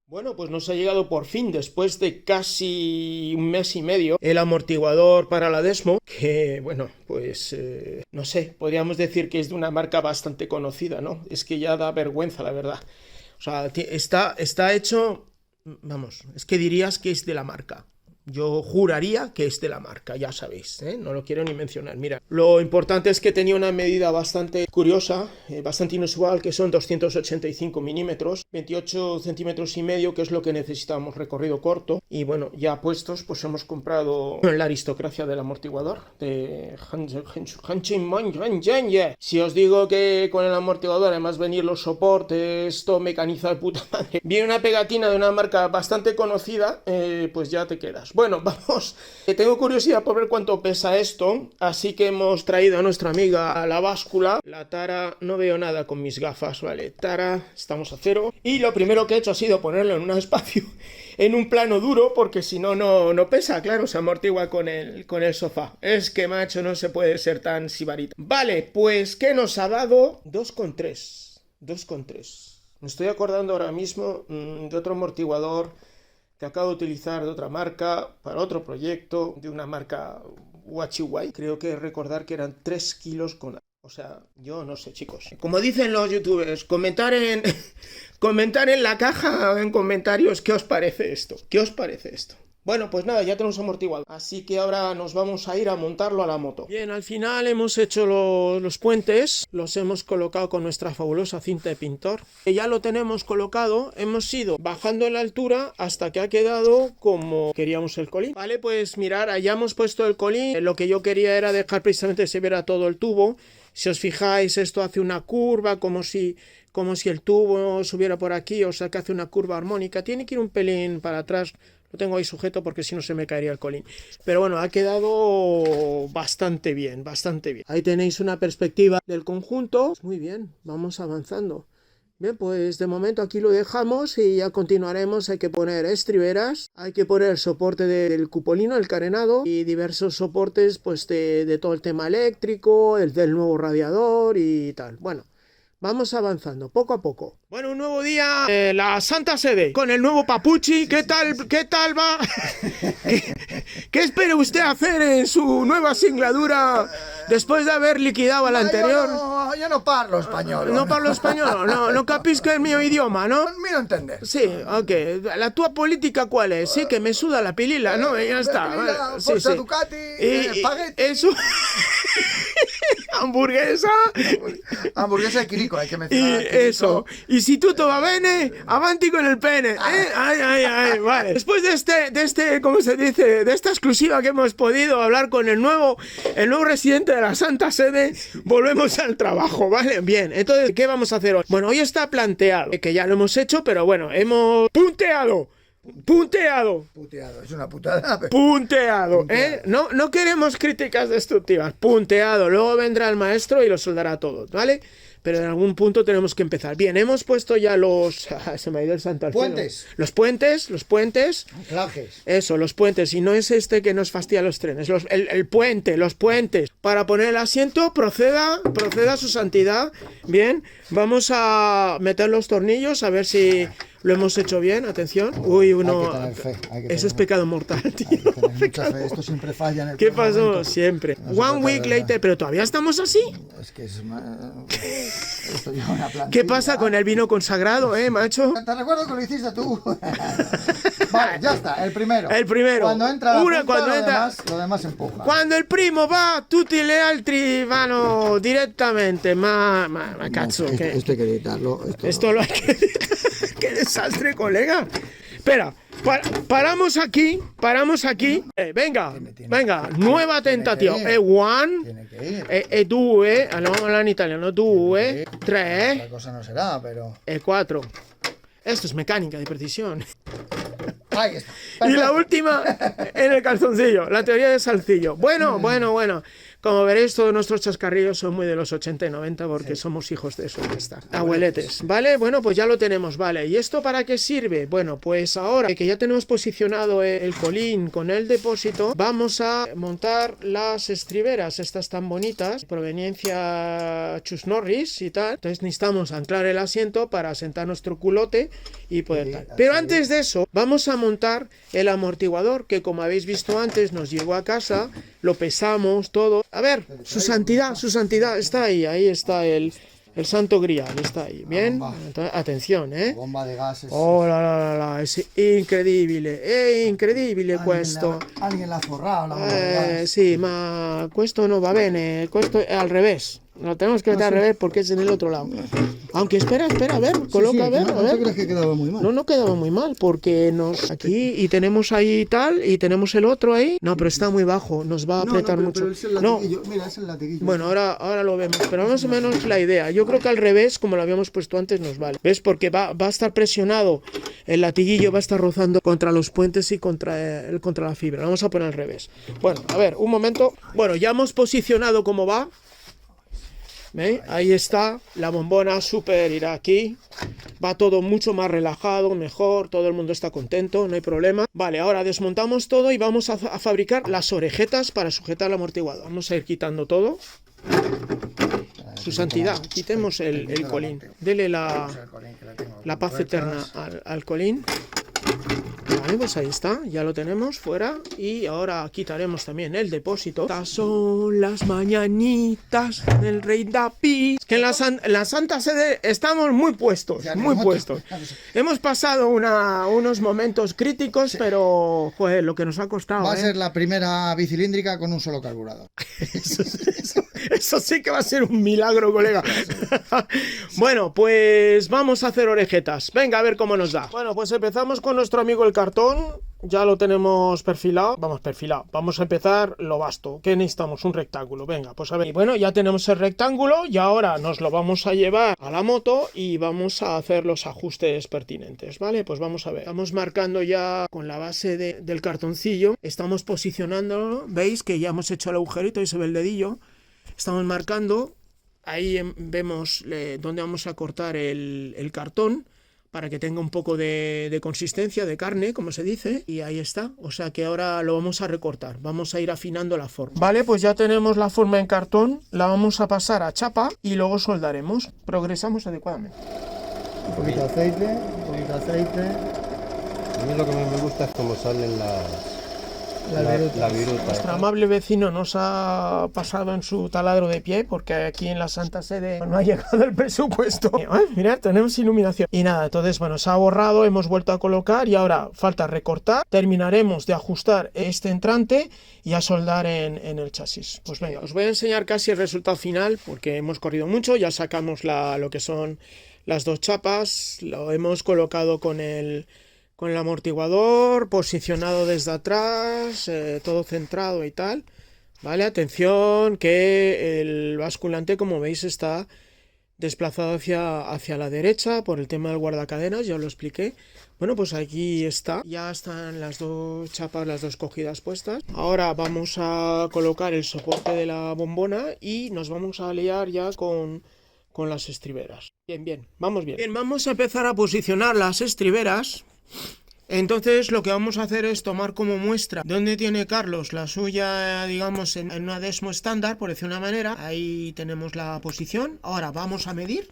Bueno, pues nos ha llegado por fin, después de casi un mes y medio, el amortiguador para la Desmo, que, bueno, pues, no sé, podríamos decir que es de una marca bastante conocida, ¿no? Es que ya da vergüenza, la verdad. O sea, está hecho, vamos, es que dirías que es de la marca. Yo juraría que es de la marca, ya sabéis, ¿eh? No lo quiero ni mencionar. Mira, lo importante es que tenía una medida bastante curiosa, bastante inusual, que son 285 milímetros, 28 centímetros y medio, que es lo que necesitábamos, recorrido corto. Y bueno, ya puestos, pues hemos comprado la aristocracia del amortiguador de Hanshin. Si os digo que con el amortiguador, además venir los soportes, todo mecanizado de puta madre, viene una pegatina de una marca bastante conocida, pues ya te quedas. Bueno, vamos. Tengo curiosidad por ver cuánto pesa esto, así que hemos traído a nuestra amiga a la báscula. La tara, no veo nada con mis gafas, vale. Tara, estamos a cero. Y lo primero que he hecho ha sido ponerlo en un espacio, en un plano duro, porque si no, no pesa, claro, se amortigua con el sofá. Es que, macho, no se puede ser tan sibarita. Vale, pues, ¿qué nos ha dado? 2,3. 2,3. Me estoy acordando ahora mismo de otro amortiguador que acabo de utilizar de otra marca, para otro proyecto, de una marca Wachiwai. Creo que recordar que eran 3 kilos con... O sea, yo no sé, chicos. Como dicen los youtubers, comentar en la caja, en comentarios, ¿qué os parece esto? ¿Qué os parece esto? Bueno, pues nada, ya tenemos amortiguado. Así que ahora nos vamos a ir a montarlo a la moto. Bien, al final hemos hecho los puentes. Los hemos colocado con nuestra fabulosa cinta de pintor. Ya lo tenemos colocado. Hemos ido bajando en la altura hasta que ha quedado como queríamos el colín. Vale, pues mirar, allá hemos puesto el colín. Lo que yo quería era dejar precisamente que se viera todo el tubo. Si os fijáis, esto hace una curva como si el tubo subiera por aquí, o sea que hace una curva armónica. Tiene que ir un pelín para atrás. Lo tengo ahí sujeto porque si no se me caería el colín. Pero bueno, ha quedado bastante bien, bastante bien. Ahí tenéis una perspectiva del conjunto. Muy bien, vamos avanzando. Bien, pues de momento aquí lo dejamos y ya continuaremos. Hay que poner estriberas, hay que poner el soporte del cupolino, el carenado, y diversos soportes pues de todo el tema eléctrico, el del nuevo radiador y tal. Bueno, vamos avanzando, poco a poco. Bueno, un nuevo día, la Santa Sede, con el nuevo Papuchi. ¿Qué tal va? ¿Qué espera usted hacer en su nueva singladura después de haber liquidado al anterior? Yo no parlo español. No parlo español, no capisco el mío idioma, ¿no? Miro entender. Sí, ok. ¿La tua política cuál es? Sí, que me suda la pilila, ¿no? Y ya está. Pilila, Sí, Forza sí. Ducati, Y espagueti. eso... hamburguesa. Hamburguesa de Quirico, hay que Y mencionar. eso. Y si tutto va bene, avanti con el pene. Ay, vale. Después de este, ¿cómo se dice? De esta exclusiva que hemos podido hablar con el nuevo residente de la Santa Sede, volvemos al trabajo, ¿vale? Bien, entonces, ¿qué vamos a hacer hoy? Bueno, hoy está planteado, que ya lo hemos hecho, pero bueno, hemos punteado, Puteado, es una putada. punteado, ¿eh? No queremos críticas destructivas, punteado. Luego vendrá el maestro y lo soldará todo, ¿vale? Pero en algún punto tenemos que empezar. Bien, hemos puesto ya se me ha ido el santo al cielo. Puentes. Los puentes. Anclajes. Eso, los puentes. Y no es este que nos fastidia los trenes. El puente, los puentes. Para poner el asiento, proceda su santidad. Bien, vamos a meter los tornillos a ver si lo hemos hecho bien. Atención. Uy, uno. Hay que tener fe, Eso es pecado mortal, tío. Hay que tener mucha fe. Esto siempre falla en el ¿Qué peor pasó? momento. Siempre. No se One trata week de later. verdad. Pero todavía estamos así. Es que es esto lleva una plantilla. ¿Qué pasa con el vino consagrado, macho? Te recuerdo que lo hiciste tú. Vale, ya está, el primero. El primero. Cuando entra la punta, Cuando lo, entra- lo demás empuja. Quando il primo va, tutti gli altri vanno direttamente. Ma cazzo, Esto, che... esto hay que editarlo. Esto lo hay que... ¡Qué desastre, colega! Espera, paramos aquí. Venga, nueva tentativa. que ir. One, Tiene que ir. e due, allora in italiano, due, Otra tre, cosa no será, pero. e quattro. Esto es mecánica de precisión. Ahí está. Y la Perfecto. última en el calzoncillo, la teoría de Salcillo. Bueno. Como veréis, todos nuestros chascarrillos son muy de los 80 y 90 porque somos hijos de eso, ya está. Abueletes, ¿vale? Bueno, pues ya lo tenemos, ¿vale? ¿Y esto para qué sirve? Bueno, pues ahora que ya tenemos posicionado el colín con el depósito, vamos a montar las estriberas, estas tan bonitas, proveniencia Chus Norris y tal. Entonces necesitamos anclar el asiento para sentar nuestro culote y poder tal. Pero antes de eso, vamos a montar el amortiguador que, como habéis visto antes, nos llegó a casa, lo pesamos todo. A ver, su santidad, está ahí está el santo grial, está ahí, ¿bien? Entonces, atención, ¿eh? Bomba de gases. Oh, es incredibile questo. Alguien la ha forrado, la bomba de gas. Sì, ma questo no va bene, questo è al revés. Lo tenemos que meter al revés porque es en el otro lado. Aunque espera, a ver, coloca, a ver. ¿No te crees que quedaba muy mal? No quedaba muy mal porque aquí y tenemos ahí tal y tenemos el otro ahí. No, pero está muy bajo, nos va a apretar mucho. Pero es el latiguillo. Mira, es el latiguillo. Bueno, ahora lo vemos, pero más o menos la idea. Yo creo que al revés, como lo habíamos puesto antes, nos vale. ¿Ves? Porque va a estar presionado, el latiguillo va a estar rozando contra los puentes y contra la fibra. Vamos a poner al revés. Bueno, a ver, un momento. Bueno, ya hemos posicionado cómo va. ¿Veis? Ahí está, la bombona súper irá aquí, va todo mucho más relajado, mejor, todo el mundo está contento, no hay problema. Vale, ahora desmontamos todo y vamos a fabricar las orejetas para sujetar el amortiguador. Vamos a ir quitando todo. Su santidad, quitemos el colín, dele la paz eterna al colín. Vale, pues ahí está, ya lo tenemos fuera y ahora quitaremos también el depósito. Estas son las mañanitas del rey David. Es que en la Santa Sede estamos muy puestos, muy puestos. Hemos pasado unos momentos críticos, pero joder, lo que nos ha costado. Va a ser la primera bicilíndrica con un solo carburador. Eso sí que va a ser un milagro, colega. Bueno, pues vamos a hacer orejetas. Venga, a ver cómo nos da. Bueno, pues empezamos con nuestro amigo el cartón. Ya lo tenemos perfilado. Vamos a empezar lo vasto. ¿Qué necesitamos? Un rectángulo. Venga, pues a ver. Y bueno, ya tenemos el rectángulo y ahora nos lo vamos a llevar a la moto y vamos a hacer los ajustes pertinentes, ¿vale? Pues vamos a ver. Estamos marcando ya con la base del cartoncillo. Estamos posicionándolo. ¿Veis que ya hemos hecho el agujerito y se ve el dedillo? Estamos marcando. Ahí vemos dónde vamos a cortar el cartón, para que tenga un poco de consistencia, de carne, como se dice, y ahí está. O sea que ahora lo vamos a recortar, vamos a ir afinando la forma. Vale, pues ya tenemos la forma en cartón, la vamos a pasar a chapa y luego soldaremos. Progresamos adecuadamente. Un poquito de aceite, A mí lo que más me gusta es cómo salen la viruta. Nuestro amable vecino nos ha pasado en su taladro de pie porque aquí en la Santa Sede no ha llegado el presupuesto. Mirad, tenemos iluminación. Y nada, entonces, bueno, se ha borrado, hemos vuelto a colocar y ahora falta recortar. Terminaremos de ajustar este entrante y a soldar en el chasis. Pues venga, os voy a enseñar casi el resultado final porque hemos corrido mucho. Ya sacamos lo que son las dos chapas, lo hemos colocado con el amortiguador posicionado desde atrás, todo centrado y tal. Vale, atención que el basculante, como veis, está desplazado hacia la derecha por el tema del guardacadenas, ya os lo expliqué. Bueno, pues aquí está, ya están las dos chapas, las dos cogidas puestas. Ahora vamos a colocar el soporte de la bombona y nos vamos a liar ya con las estriberas. Bien, vamos bien. Bien, vamos a empezar a posicionar las estriberas. Entonces lo que vamos a hacer es tomar como muestra donde tiene Carlos la suya, digamos, en una Desmo estándar, por decir una manera. Ahí tenemos la posición. Ahora vamos a medir.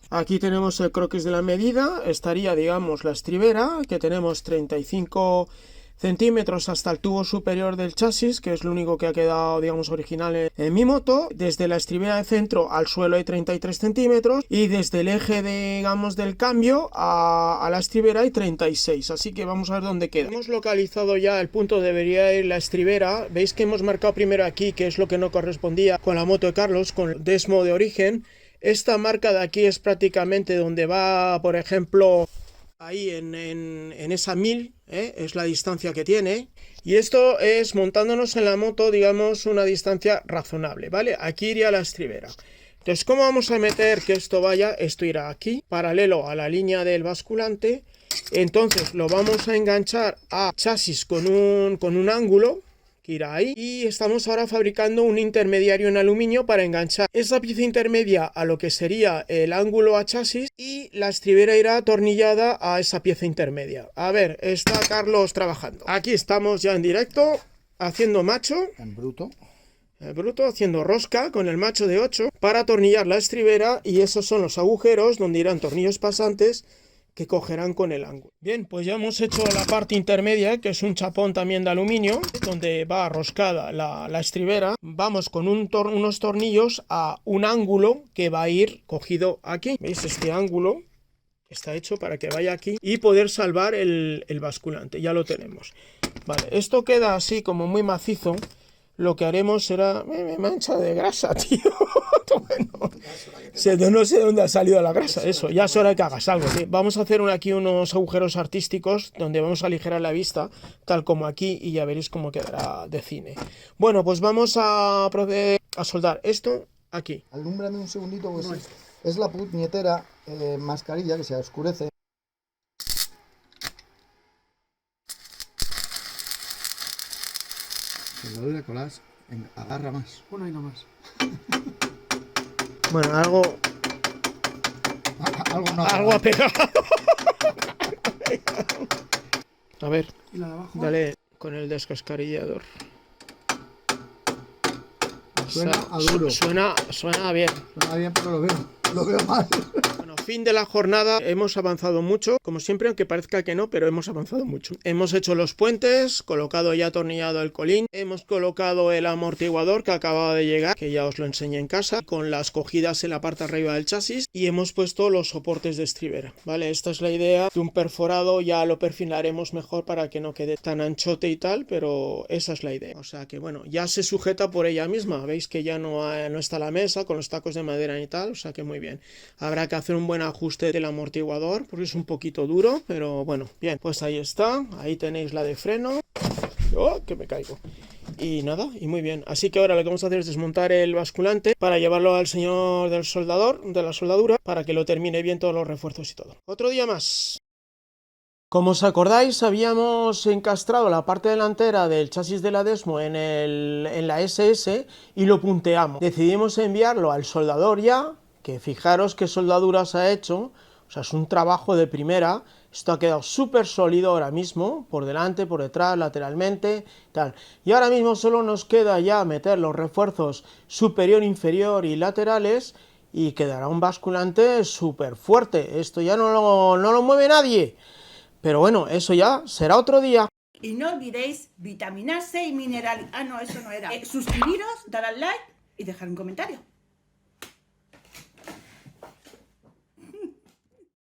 Aquí tenemos el croquis de la medida. Estaría, digamos, la estribera, que tenemos 35 centímetros hasta el tubo superior del chasis, que es lo único que ha quedado, digamos, original en mi moto. Desde la estribera de centro al suelo hay 33 centímetros y desde el eje, digamos, del cambio a la estribera hay 36, así que vamos a ver dónde queda. Hemos localizado ya el punto donde debería ir la estribera. Veis que hemos marcado primero aquí, que es lo que no correspondía con la moto de Carlos, con el Desmo de origen. Esta marca de aquí es prácticamente donde va, por ejemplo, ahí en esa 1000, es la distancia que tiene. Y esto es montándonos en la moto, digamos, una distancia razonable, ¿vale? Aquí iría la estribera. Entonces, ¿cómo vamos a meter que esto vaya? Esto irá aquí, paralelo a la línea del basculante. Entonces, lo vamos a enganchar a chasis con un ángulo, que irá ahí. Y estamos ahora fabricando un intermediario en aluminio para enganchar esa pieza intermedia a lo que sería el ángulo a chasis y la estribera irá atornillada a esa pieza intermedia. A ver, está Carlos trabajando. Aquí estamos ya en directo, haciendo macho. En bruto. El bruto haciendo rosca con el macho de 8 para atornillar la estribera, y esos son los agujeros donde irán tornillos pasantes que cogerán con el ángulo. Bien, pues ya hemos hecho la parte intermedia, que es un chapón también de aluminio, donde va arroscada la estribera. Vamos con unos tornillos a un ángulo que va a ir cogido aquí. ¿Veis? Este ángulo está hecho para que vaya aquí y poder salvar el basculante. Ya lo tenemos. Vale, esto queda así como muy macizo. Lo que haremos será... Me mancha de grasa, tío. Bueno, no sé dónde ha salido la grasa. Eso, ya es hora de que hagas algo, tío. Vamos a hacer aquí unos agujeros artísticos donde vamos a aligerar la vista, tal como aquí, y ya veréis cómo quedará de cine. Bueno, pues vamos a proceder a soldar esto aquí. Alúmbrame un segundito, pues es la puñetera mascarilla que se oscurece. Soldadura collage, agarra más. Una y no más. Bueno, algo ha pegado. A ver, ¿Y la de abajo? dale con el descascarillador. Suena a duro. Suena bien. Suena bien, pero lo veo mal. Bueno, fin de la jornada. Hemos avanzado mucho, como siempre, aunque parezca que no, pero hemos avanzado mucho. Hemos hecho los puentes, colocado y atornillado el colín, hemos colocado el amortiguador que acababa de llegar, que ya os lo enseñé en casa, con las cogidas en la parte arriba del chasis, y hemos puesto los soportes de estribera, ¿vale? Esta es la idea de un perforado, ya lo perfilaremos mejor para que no quede tan anchote y tal, pero esa es la idea. O sea que bueno, ya se sujeta por ella misma, veis que ya no está la mesa con los tacos de madera y tal, o sea que muy bien. Habrá que hacer un buen ajuste del amortiguador porque es un poquito duro, pero bueno, bien, pues ahí está, ahí tenéis la de freno. ¡Oh, que me caigo! Y nada, y muy bien. Así que ahora lo que vamos a hacer es desmontar el basculante para llevarlo al señor del soldador, de la soldadura, para que lo termine bien todos los refuerzos y todo. Otro día más. Como os acordáis, habíamos encastrado la parte delantera del chasis de la Desmo en la SS y lo punteamos. Decidimos enviarlo al soldador ya, que fijaros qué soldaduras ha hecho, o sea, es un trabajo de primera. Esto ha quedado súper sólido ahora mismo, por delante, por detrás, lateralmente, tal. Y ahora mismo solo nos queda ya meter los refuerzos superior, inferior y laterales y quedará un basculante súper fuerte. Esto ya no lo mueve nadie. Pero bueno, eso ya será otro día. Y no olvidéis vitaminarse y mineral... Ah, no, eso no era. Suscribiros, dar al like y dejar un comentario.